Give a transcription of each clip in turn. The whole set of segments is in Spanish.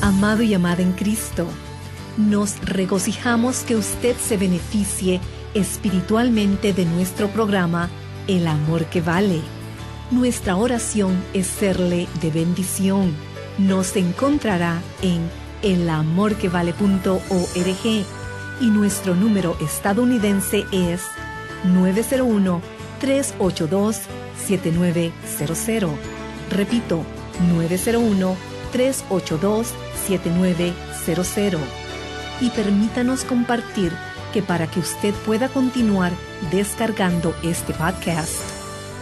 Amado y amada en Cristo, nos regocijamos que usted se beneficie espiritualmente de nuestro programa El Amor que Vale. Nuestra oración es serle de bendición. Nos encontrará en elamorquevale.org y nuestro número estadounidense es 901-382-7900. Repito, 901-382-7900. Y permítanos compartir que para que usted pueda continuar descargando este podcast,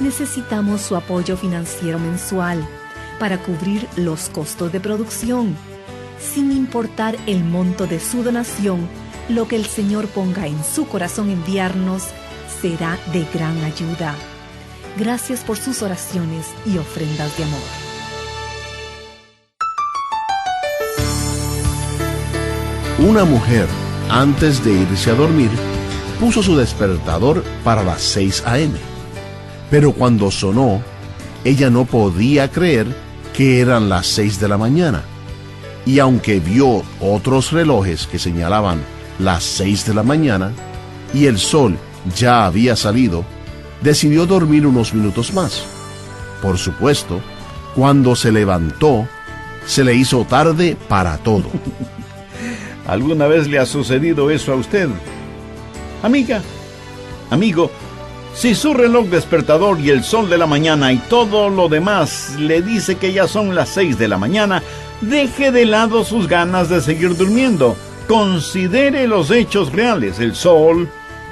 necesitamos su apoyo financiero mensual para cubrir los costos de producción. Sin importar el monto de su donación, lo que el Señor ponga en su corazón enviarnos será de gran ayuda. Gracias por sus oraciones y ofrendas de amor. Una mujer, antes de irse a dormir, puso su despertador para las 6 a.m. Pero cuando sonó, ella no podía creer que eran las 6 de la mañana. Y aunque vio otros relojes que señalaban las 6 de la mañana, y el sol ya había salido, decidió dormir unos minutos más. Por supuesto, cuando se levantó, se le hizo tarde para todo. ¿Alguna vez le ha sucedido eso a usted? Amiga, amigo, si su reloj despertador y el sol de la mañana y todo lo demás le dice que ya son las 6 de la mañana, deje de lado sus ganas de seguir durmiendo. Considere los hechos reales: el sol,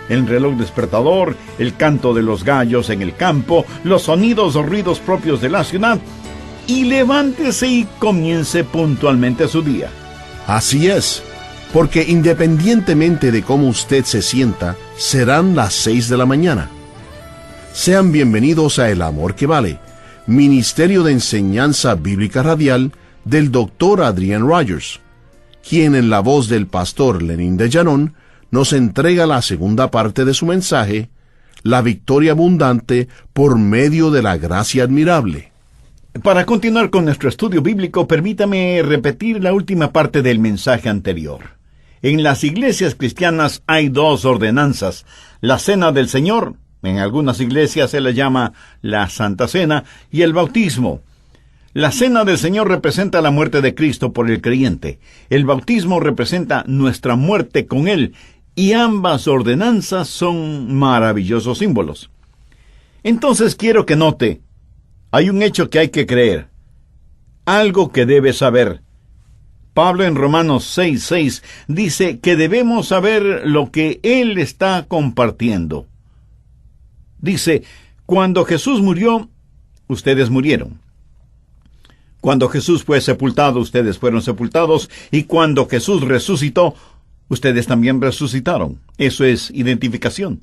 el reloj despertador, el canto de los gallos en el campo, los sonidos o ruidos propios de la ciudad, y levántese y comience puntualmente su día. Así es, porque independientemente de cómo usted se sienta, serán las 6 de la mañana. Sean bienvenidos a El Amor que Vale, Ministerio de Enseñanza Bíblica Radial del Dr. Adrian Rogers, quien en la voz del pastor Lenín de Llanón nos entrega la segunda parte de su mensaje, la victoria abundante por medio de la gracia admirable. Para continuar con nuestro estudio bíblico, permítame repetir la última parte del mensaje anterior. En las iglesias cristianas hay dos ordenanzas: la Cena del Señor, en algunas iglesias se le llama la Santa Cena, y el bautismo. La Cena del Señor representa la muerte de Cristo por el creyente. El bautismo representa nuestra muerte con Él, y ambas ordenanzas son maravillosos símbolos. Entonces quiero que note, hay un hecho que hay que creer, algo que debe saber. Pablo en Romanos 6:6 dice que debemos saber lo que Él está compartiendo. Dice, cuando Jesús murió, ustedes murieron. Cuando Jesús fue sepultado, ustedes fueron sepultados. Y cuando Jesús resucitó, ustedes también resucitaron. Eso es identificación.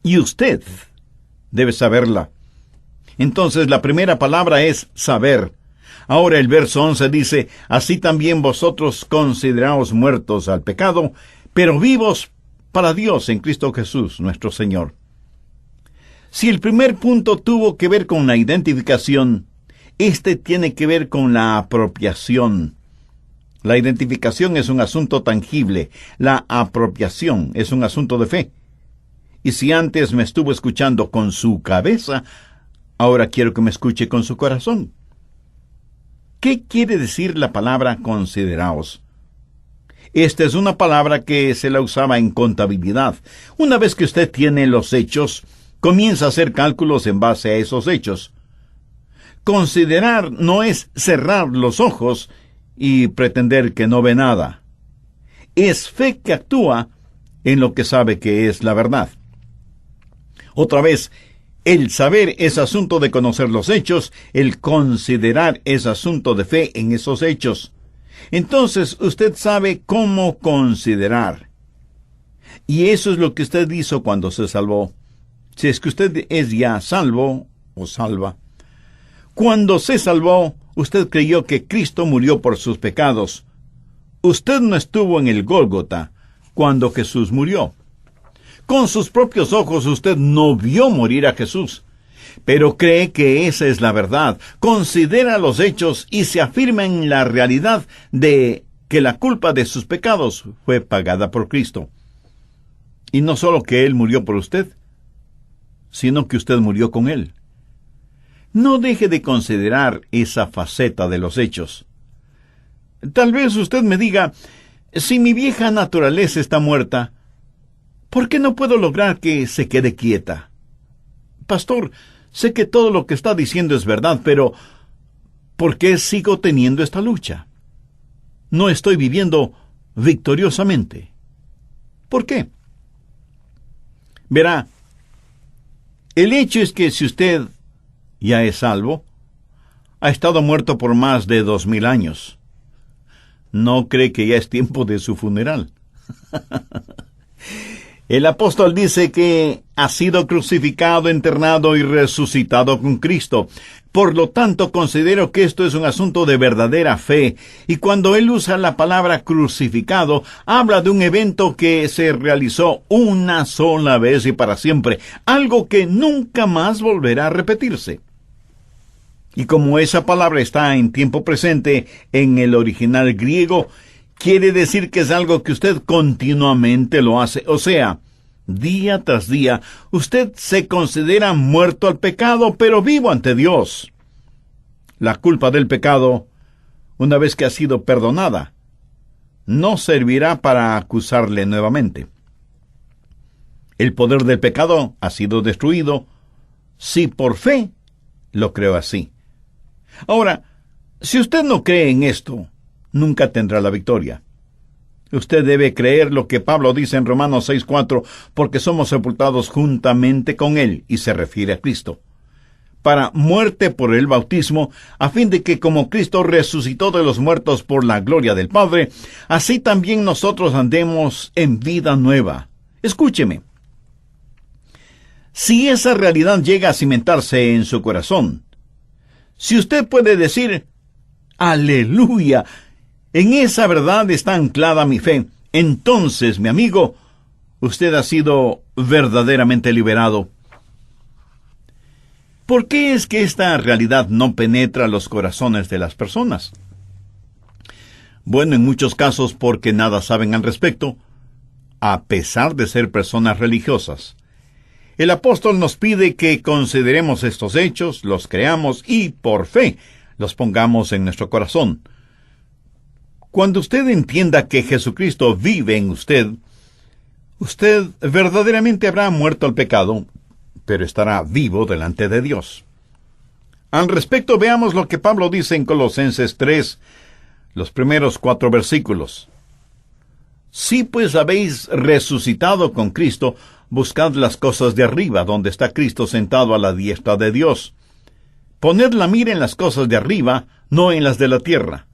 Y usted debe saberla. Entonces la primera palabra es saber. Ahora el verso 11 dice, así también vosotros consideraos muertos al pecado, pero vivos para Dios en Cristo Jesús, nuestro Señor. Si el primer punto tuvo que ver con la identificación, este tiene que ver con la apropiación. La identificación es un asunto tangible, la apropiación es un asunto de fe. Y si antes me estuvo escuchando con su cabeza, ahora quiero que me escuche con su corazón. ¿Qué quiere decir la palabra consideraos? Esta es una palabra que se la usaba en contabilidad. Una vez que usted tiene los hechos, comienza a hacer cálculos en base a esos hechos. Considerar no es cerrar los ojos y pretender que no ve nada. Es fe que actúa en lo que sabe que es la verdad. Otra vez, el saber es asunto de conocer los hechos, el considerar es asunto de fe en esos hechos. Entonces usted sabe cómo considerar. Y eso es lo que usted hizo cuando se salvó. Si es que usted es ya salvo o salva. Cuando se salvó, usted creyó que Cristo murió por sus pecados. Usted no estuvo en el Gólgota cuando Jesús murió. Con sus propios ojos usted no vio morir a Jesús. pero cree que esa es la verdad, considera los hechos y se afirma en la realidad de que la culpa de sus pecados fue pagada por Cristo. Y no solo que Él murió por usted, sino que usted murió con Él. No deje de considerar esa faceta de los hechos. Tal vez usted me diga, si mi vieja naturaleza está muerta, ¿por qué no puedo lograr que se quede quieta? Pastor, sé que todo lo que está diciendo es verdad, pero ¿por qué sigo teniendo esta lucha? No estoy viviendo victoriosamente. ¿Por qué? Verá, el hecho es que si usted ya es salvo, ha estado muerto por más de 2000 años. ¿No cree que ya es tiempo de su funeral? El apóstol dice que ha sido crucificado, internado y resucitado con Cristo. Por lo tanto, considero que esto es un asunto de verdadera fe. Y cuando él usa la palabra crucificado, habla de un evento que se realizó una sola vez y para siempre, algo que nunca más volverá a repetirse. Y como esa palabra está en tiempo presente en el original griego, quiere decir que es algo que usted continuamente lo hace. O sea, día tras día, usted se considera muerto al pecado, pero vivo ante Dios. La culpa del pecado, una vez que ha sido perdonada, no servirá para acusarle nuevamente. El poder del pecado ha sido destruido, si por fe lo creo así. Ahora, si usted no cree en esto, nunca tendrá la victoria. Usted debe creer lo que Pablo dice en Romanos 6:4, porque somos sepultados juntamente con Él, y se refiere a Cristo, para muerte por el bautismo, a fin de que como Cristo resucitó de los muertos por la gloria del Padre, así también nosotros andemos en vida nueva. Escúcheme. Si esa realidad llega a cimentarse en su corazón, si usted puede decir, ¡aleluya!, en esa verdad está anclada mi fe, entonces, mi amigo, usted ha sido verdaderamente liberado. ¿Por qué es que esta realidad no penetra los corazones de las personas? Bueno, en muchos casos porque nada saben al respecto, a pesar de ser personas religiosas. El apóstol nos pide que consideremos estos hechos, los creamos y, por fe, los pongamos en nuestro corazón. Cuando usted entienda que Jesucristo vive en usted, usted verdaderamente habrá muerto al pecado, pero estará vivo delante de Dios. Al respecto, veamos lo que Pablo dice en Colosenses 3, los primeros 4 versículos. Si pues habéis resucitado con Cristo, buscad las cosas de arriba, donde está Cristo sentado a la diestra de Dios. Poned la mira en las cosas de arriba, no en las de la tierra.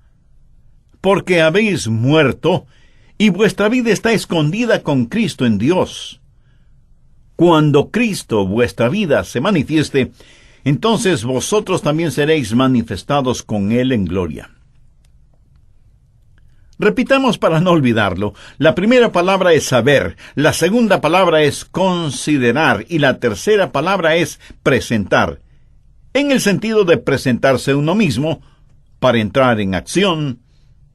Porque habéis muerto, y vuestra vida está escondida con Cristo en Dios. Cuando Cristo, vuestra vida, se manifieste, entonces vosotros también seréis manifestados con Él en gloria. Repitamos para no olvidarlo. La primera palabra es saber, la segunda palabra es considerar y la tercera palabra es presentar, en el sentido de presentarse uno mismo para entrar en acción,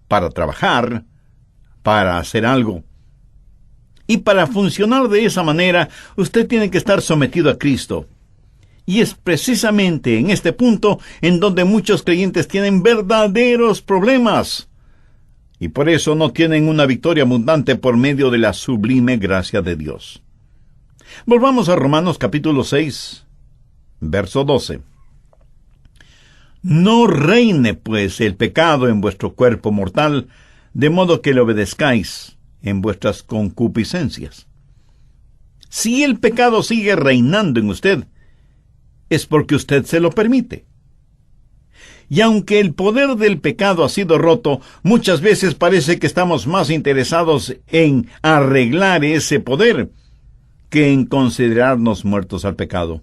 para trabajar, para hacer algo. Y para funcionar de esa manera, usted tiene que estar sometido a Cristo. Y es precisamente en este punto en donde muchos creyentes tienen verdaderos problemas. Y por eso no tienen una victoria abundante por medio de la sublime gracia de Dios. Volvamos a Romanos capítulo 6, verso 12. No reine, pues, el pecado en vuestro cuerpo mortal, de modo que le obedezcáis en vuestras concupiscencias. Si el pecado sigue reinando en usted, es porque usted se lo permite. Y aunque el poder del pecado ha sido roto, muchas veces parece que estamos más interesados en arreglar ese poder que en considerarnos muertos al pecado.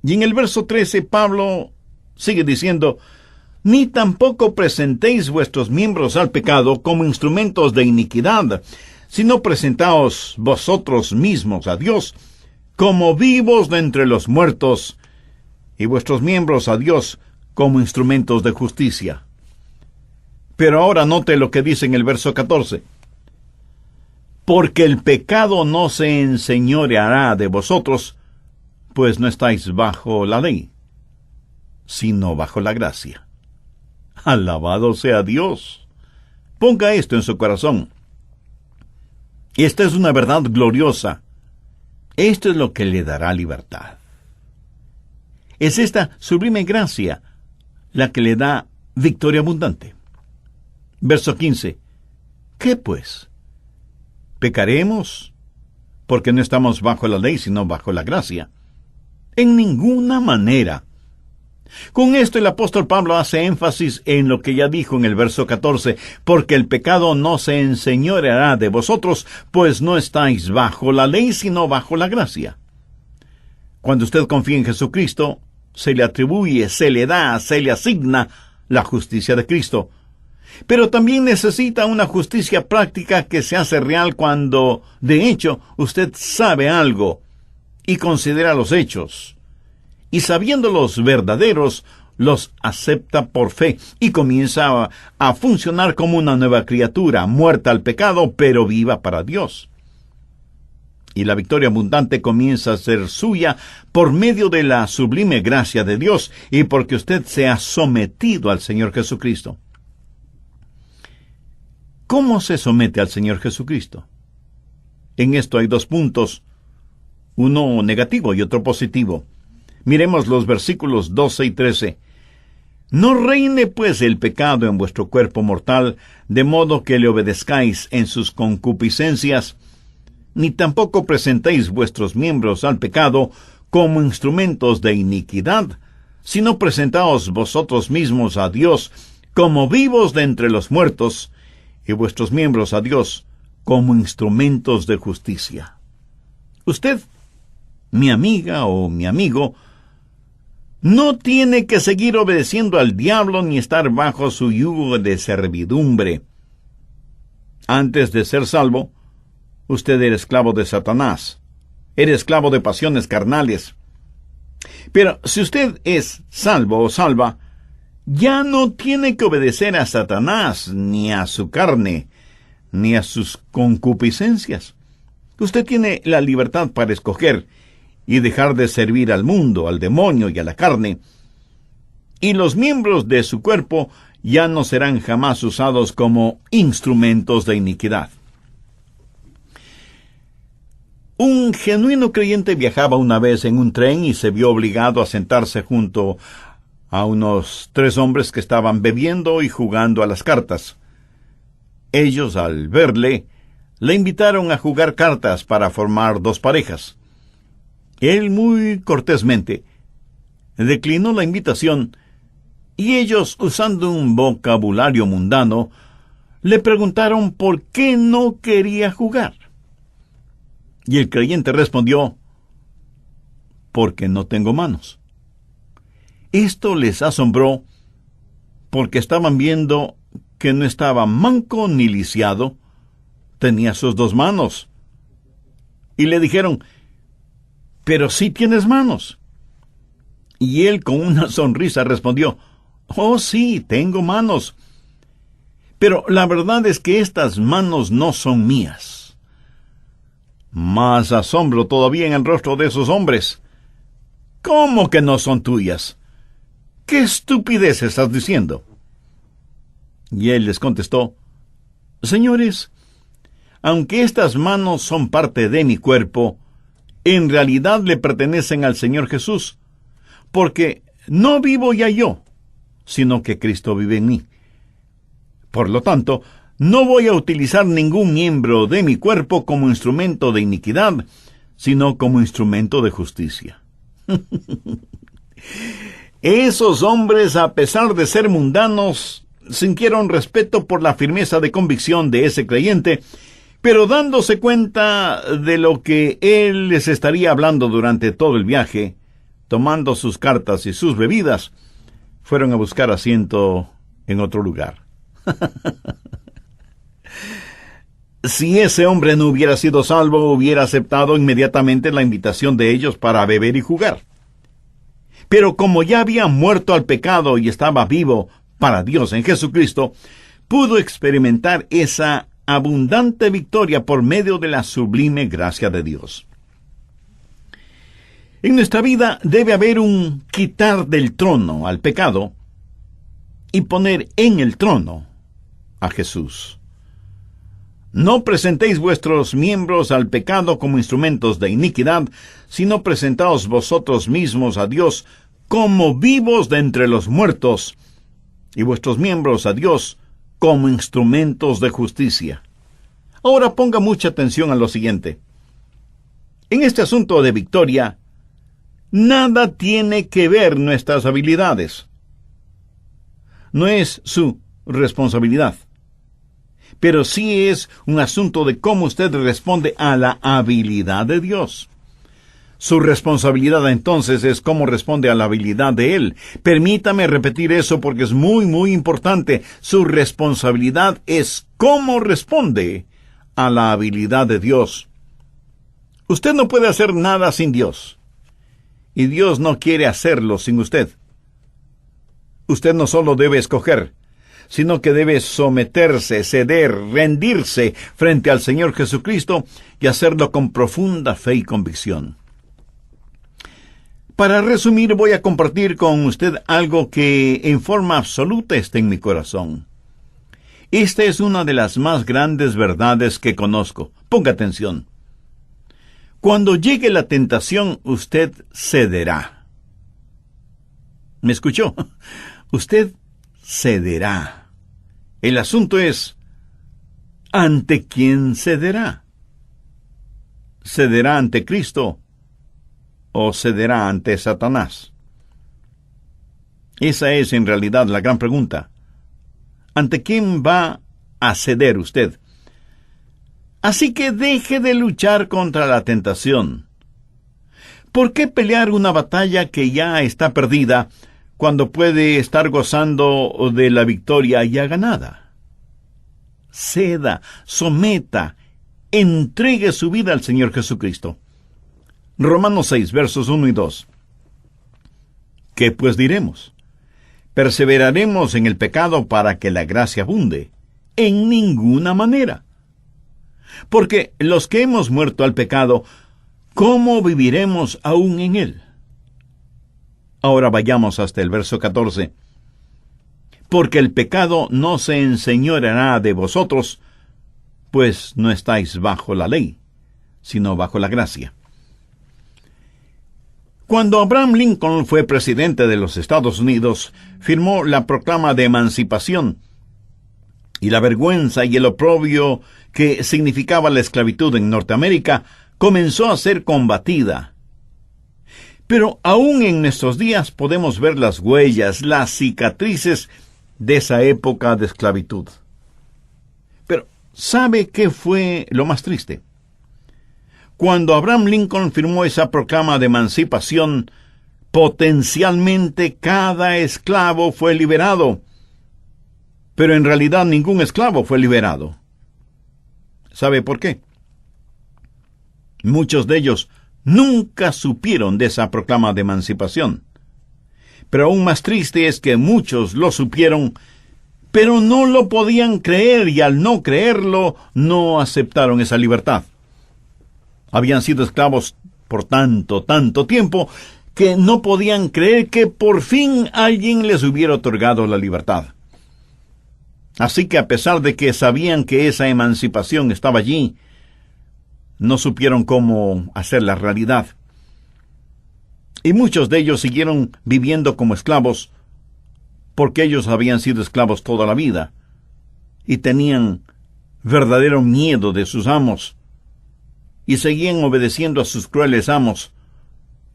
Y en el verso 13, Pablo sigue diciendo, ni tampoco presentéis vuestros miembros al pecado como instrumentos de iniquidad, sino presentaos vosotros mismos a Dios como vivos de entre los muertos, y vuestros miembros a Dios como instrumentos de justicia. Pero ahora note lo que dice en el verso 14. Porque el pecado no se enseñoreará de vosotros, pues no estáis bajo la ley, sino bajo la gracia. Alabado sea Dios. Ponga esto en su corazón. Esta es una verdad gloriosa. Esto es lo que le dará libertad. Es esta sublime gracia la que le da victoria abundante. Verso 15. ¿Qué pues? ¿Pecaremos porque no estamos bajo la ley, sino bajo la gracia? En ninguna manera. Con esto el apóstol Pablo hace énfasis en lo que ya dijo en el verso 14, porque el pecado no se enseñoreará de vosotros, pues no estáis bajo la ley, sino bajo la gracia. Cuando usted confía en Jesucristo, se le atribuye, se le da, se le asigna la justicia de Cristo. Pero también necesita una justicia práctica que se hace real cuando, de hecho, usted sabe algo y considera los hechos. Y sabiéndolos verdaderos, los acepta por fe y comienza a funcionar como una nueva criatura, muerta al pecado, pero viva para Dios. Y la victoria abundante comienza a ser suya por medio de la sublime gracia de Dios y porque usted se ha sometido al Señor Jesucristo. ¿Cómo se somete al Señor Jesucristo? En esto hay dos puntos, uno negativo y otro positivo. Miremos los versículos 12 y 13. No reine pues el pecado en vuestro cuerpo mortal, de modo que le obedezcáis en sus concupiscencias, ni tampoco presentéis vuestros miembros al pecado como instrumentos de iniquidad, sino presentaos vosotros mismos a Dios como vivos de entre los muertos, y vuestros miembros a Dios como instrumentos de justicia. Usted, mi amiga o mi amigo, no tiene que seguir obedeciendo al diablo ni estar bajo su yugo de servidumbre. Antes de ser salvo, usted era esclavo de Satanás, era esclavo de pasiones carnales. Pero si usted es salvo o salva, ya no tiene que obedecer a Satanás, ni a su carne, ni a sus concupiscencias. Usted tiene la libertad para escoger y dejar de servir al mundo, al demonio y a la carne. Y los miembros de su cuerpo ya no serán jamás usados como instrumentos de iniquidad. Un genuino creyente viajaba una vez en un tren y se vio obligado a sentarse junto a unos 3 hombres que estaban bebiendo y jugando a las cartas. Ellos, al verle, le invitaron a jugar cartas para formar 2 parejas. Él muy cortésmente declinó la invitación y ellos, usando un vocabulario mundano, le preguntaron por qué no quería jugar. Y el creyente respondió: porque no tengo manos. Esto les asombró porque estaban viendo que no estaba manco ni lisiado, tenía sus 2 manos. Y le dijeron: pero sí tienes manos. Y él con una sonrisa respondió: oh sí, tengo manos. Pero la verdad es que estas manos no son mías. Más asombro todavía en el rostro de esos hombres. ¿Cómo que no son tuyas? ¿Qué estupidez estás diciendo? Y él les contestó: señores, aunque estas manos son parte de mi cuerpo, en realidad le pertenecen al Señor Jesús, porque no vivo ya yo, sino que Cristo vive en mí. Por lo tanto, no voy a utilizar ningún miembro de mi cuerpo como instrumento de iniquidad, sino como instrumento de justicia. Esos hombres, a pesar de ser mundanos, sintieron respeto por la firmeza de convicción de ese creyente, pero dándose cuenta de lo que él les estaría hablando durante todo el viaje, tomando sus cartas y sus bebidas, fueron a buscar asiento en otro lugar. Si ese hombre no hubiera sido salvo, hubiera aceptado inmediatamente la invitación de ellos para beber y jugar. Pero como ya había muerto al pecado y estaba vivo para Dios en Jesucristo, pudo experimentar esa abundante victoria por medio de la sublime gracia de Dios. En nuestra vida debe haber un quitar del trono al pecado y poner en el trono a Jesús. No presentéis vuestros miembros al pecado como instrumentos de iniquidad, sino presentaos vosotros mismos a Dios como vivos de entre los muertos, y vuestros miembros a Dios como instrumentos de justicia. Ahora ponga mucha atención a lo siguiente. En este asunto de victoria, nada tiene que ver nuestras habilidades. No es su responsabilidad. Pero sí es un asunto de cómo usted responde a la habilidad de Dios. Su responsabilidad entonces es cómo responde a la habilidad de Él. Permítame repetir eso porque es muy importante. Su responsabilidad es cómo responde a la habilidad de Dios. Usted no puede hacer nada sin Dios. Y Dios no quiere hacerlo sin usted. Usted no solo debe escoger, sino que debe someterse, ceder, rendirse frente al Señor Jesucristo y hacerlo con profunda fe y convicción. Para resumir, voy a compartir con usted algo que en forma absoluta está en mi corazón. Esta es una de las más grandes verdades que conozco. Ponga atención. Cuando llegue la tentación, usted cederá. ¿Me escuchó? Usted cederá. El asunto es, ¿ante quién cederá? ¿Cederá ante Cristo o cederá ante Satanás? Esa es en realidad la gran pregunta. ¿Ante quién va a ceder usted? Así que deje de luchar contra la tentación. ¿Por qué pelear una batalla que ya está perdida cuando puede estar gozando de la victoria ya ganada? Ceda, someta, entregue su vida al Señor Jesucristo. Romanos 6, versos 1 y 2. ¿Qué pues diremos? ¿Perseveraremos en el pecado para que la gracia abunde? En ninguna manera. Porque los que hemos muerto al pecado, ¿cómo viviremos aún en él? Ahora vayamos hasta el verso 14. Porque el pecado no se enseñoreará de vosotros, pues no estáis bajo la ley, sino bajo la gracia. Cuando Abraham Lincoln fue presidente de los Estados Unidos, firmó la proclama de emancipación, y la vergüenza y el oprobio que significaba la esclavitud en Norteamérica comenzó a ser combatida. Pero aún en nuestros días podemos ver las huellas, las cicatrices de esa época de esclavitud. Pero, ¿sabe qué fue lo más triste? Cuando Abraham Lincoln firmó esa proclama de emancipación, potencialmente cada esclavo fue liberado. Pero en realidad ningún esclavo fue liberado. ¿Sabe por qué? Muchos de ellos nunca supieron de esa proclama de emancipación. Pero aún más triste es que muchos lo supieron, pero no lo podían creer y al no creerlo, no aceptaron esa libertad. Habían sido esclavos por tanto tiempo que no podían creer que por fin alguien les hubiera otorgado la libertad. Así que a pesar de que sabían que esa emancipación estaba allí, no supieron cómo hacerla realidad. Y muchos de ellos siguieron viviendo como esclavos, porque ellos habían sido esclavos toda la vida, y tenían verdadero miedo de sus amos, y seguían obedeciendo a sus crueles amos,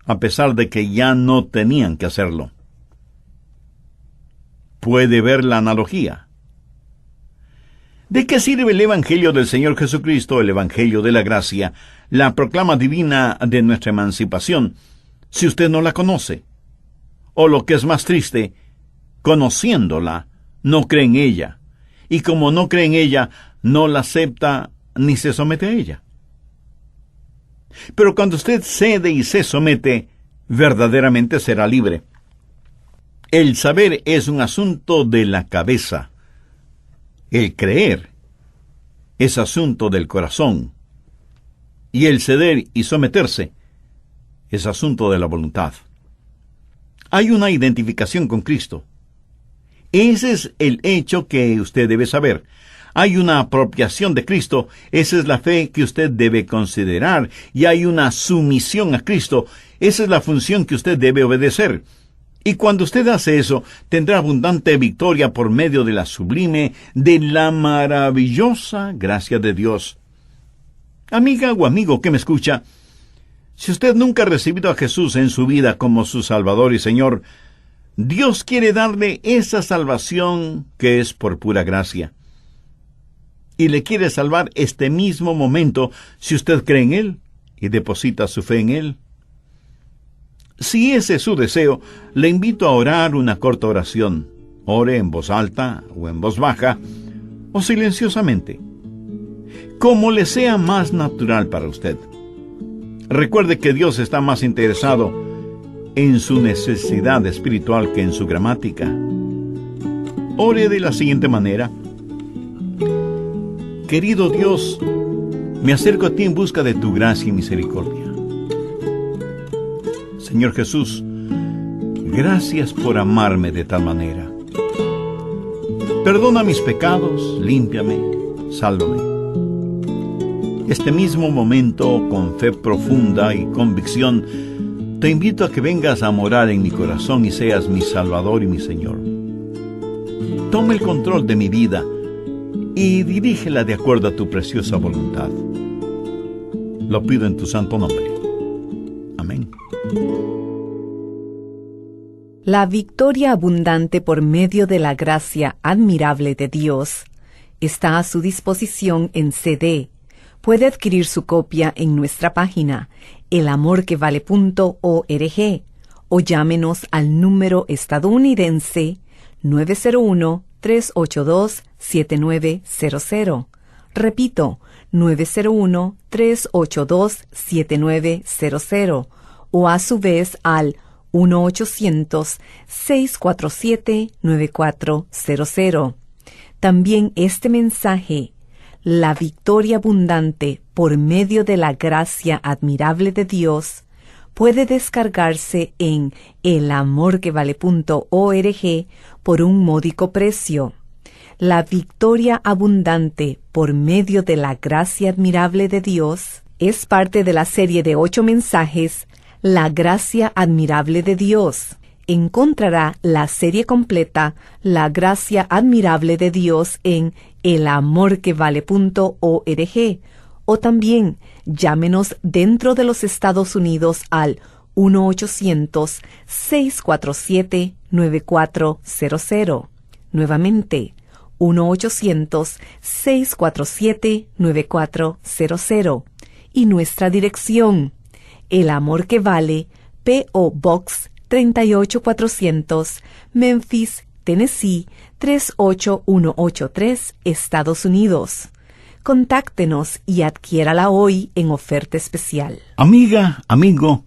a pesar de que ya no tenían que hacerlo. ¿Puede ver la analogía? ¿De qué sirve el Evangelio del Señor Jesucristo, el Evangelio de la gracia, la proclama divina de nuestra emancipación, si usted no la conoce? O lo que es más triste, conociéndola, no cree en ella. Y como no cree en ella, no la acepta ni se somete a ella. Pero cuando usted cede y se somete, verdaderamente será libre. El saber es un asunto de la cabeza. El creer es asunto del corazón. Y el ceder y someterse es asunto de la voluntad. Hay una identificación con Cristo. Ese es el hecho que usted debe saber. Hay una apropiación de Cristo. Esa es la fe que usted debe considerar. Y hay una sumisión a Cristo. Esa es la función que usted debe obedecer. Y cuando usted hace eso, tendrá abundante victoria por medio de la sublime, de la maravillosa gracia de Dios. Amiga o amigo que me escucha, si usted nunca ha recibido a Jesús en su vida como su Salvador y Señor, Dios quiere darle esa salvación que es por pura gracia. Y le quiere salvar este mismo momento si usted cree en Él y deposita su fe en Él. Si ese es su deseo, le invito a orar una corta oración. Ore en voz alta o en voz baja o silenciosamente, como le sea más natural para usted. Recuerde que Dios está más interesado en su necesidad espiritual que en su gramática. Ore de la siguiente manera: Querido Dios, me acerco a ti en busca de tu gracia y misericordia. Señor Jesús, gracias por amarme de tal manera. Perdona mis pecados, límpiame, sálvame. Este mismo momento, con fe profunda y convicción, te invito a que vengas a morar en mi corazón y seas mi Salvador y mi Señor. Toma el control de mi vida y dirígela de acuerdo a tu preciosa voluntad. Lo pido en tu santo nombre. Amén. La victoria abundante por medio de la gracia admirable de Dios está a su disposición en CD. Puede adquirir su copia en nuestra página elamorquevale.org o llámenos al número estadounidense 901-382-7900. Repito, 901-382-7900 o a su vez al 1-800-647-9400. También este mensaje, La victoria abundante por medio de la gracia admirable de Dios, puede descargarse en elamorquevale.org por un módico precio. La victoria abundante por medio de la gracia admirable de Dios es parte de la serie de 8 mensajes, La gracia admirable de Dios. Encontrará la serie completa, La gracia admirable de Dios, en elamorquevale.org, o también llámenos dentro de los Estados Unidos al 1-800-647-9400. Nuevamente, 1-800-647-9400. Y nuestra dirección: El Amor que Vale, P.O. Box 38400, Memphis, Tennessee 38183, Estados Unidos. Contáctenos y adquiérala hoy en oferta especial. Amiga, amigo,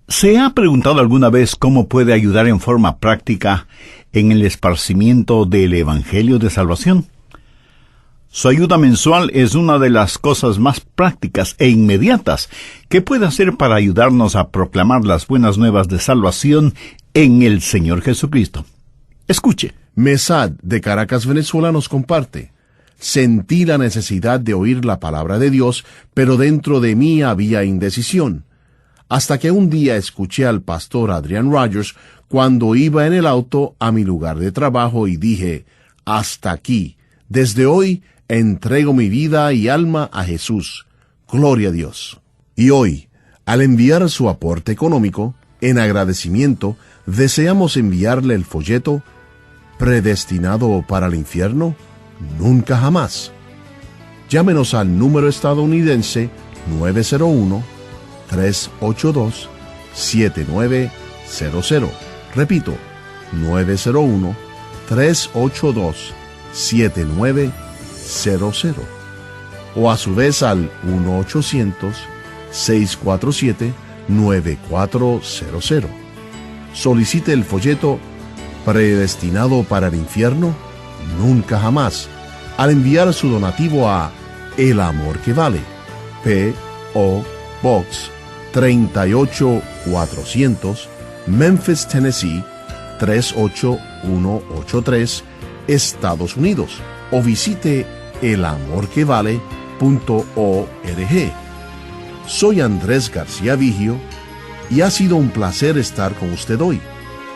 ¿se ha preguntado alguna vez cómo puede ayudar en forma práctica en el esparcimiento del Evangelio de Salvación? Su ayuda mensual es una de las cosas más prácticas e inmediatas que puede hacer para ayudarnos a proclamar las buenas nuevas de salvación en el Señor Jesucristo. Escuche. Mesad, de Caracas, Venezuela, nos comparte: sentí la necesidad de oír la palabra de Dios, pero dentro de mí había indecisión. Hasta que un día escuché al pastor Adrian Rogers cuando iba en el auto a mi lugar de trabajo y dije: hasta aquí, desde hoy entrego mi vida y alma a Jesús. Gloria a Dios. Y hoy, al enviar su aporte económico, en agradecimiento, deseamos enviarle el folleto ¿Predestinado para el infierno? Nunca jamás. Llámenos al número estadounidense 901-382-7900. Repito, 901-382-7900. O a su vez al 1-800-647-9400. 9400. Solicite el folleto Predestinado para el Infierno, Nunca Jamás, al enviar su donativo a El Amor que Vale, P.O. Box 38400, Memphis, Tennessee 38183, Estados Unidos, o visite elamorquevale.org. Soy Andrés García Vigio y ha sido un placer estar con usted hoy.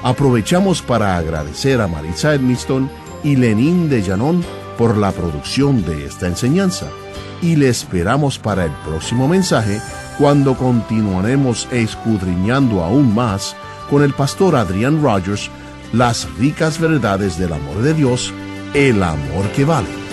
Aprovechamos para agradecer a Maritza Edmiston y Lenín de Llanón por la producción de esta enseñanza, y le esperamos para el próximo mensaje, cuando continuaremos escudriñando aún más con el pastor Adrian Rogers las ricas verdades del amor de Dios, el amor que vale.